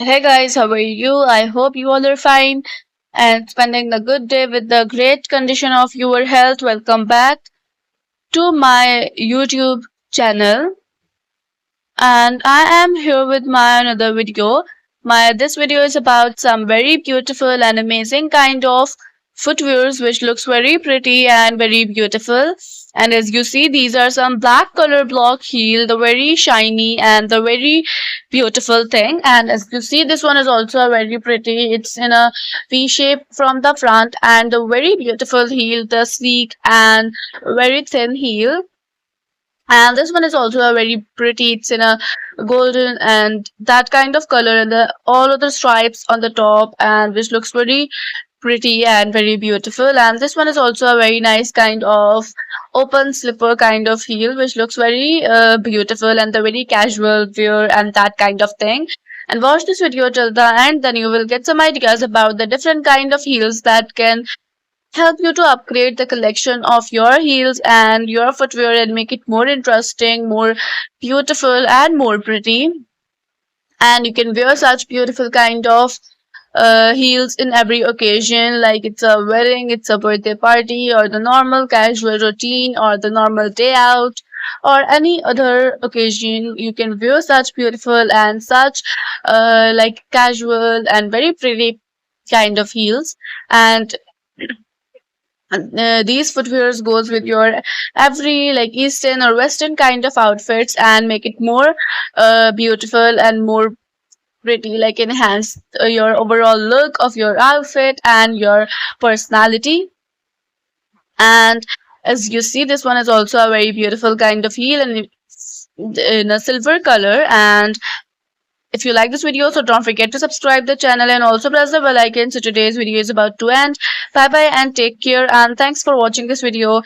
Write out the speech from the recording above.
Hey guys, how are you? I hope you all are fine and spending the good day with the great condition of your health. Welcome back to my YouTube channel, and I am here with my another video. My this video is about some very beautiful and amazing kind of footwears which looks very pretty and very beautiful. And as you see, these are some black color block heel, the very shiny and the very beautiful thing. And as you see, this one is also a very pretty. It's in a V shape from the front and the very beautiful heel, the sleek and very thin heel, and this one is also a very pretty. It's in a golden and that kind of color, and the all of the stripes on the top, and which looks very pretty and very beautiful. And this one is also a very nice kind of open slipper kind of heel, which looks very beautiful and the very casual wear and that kind of thing. And watch this video till the end, then you will get some ideas about the different kind of heels that can help you to upgrade the collection of your heels and your footwear and make it more interesting, more beautiful, and more pretty. And you can wear such beautiful kind of heels in every occasion, like it's a wedding, it's a birthday party, or the normal casual routine, or the normal day out, or any other occasion. You can wear such beautiful and such like casual and very pretty kind of heels. And these footwears goes with your every like eastern or western kind of outfits and make it more beautiful and more pretty, like enhance your overall look of your outfit and your personality. And as you see, this one is also a very beautiful kind of heel, and it's in a silver color. And if you like this video, so don't forget to subscribe the channel and also press the bell icon. So today's video is about to end. Bye bye and take care, and thanks for watching this video.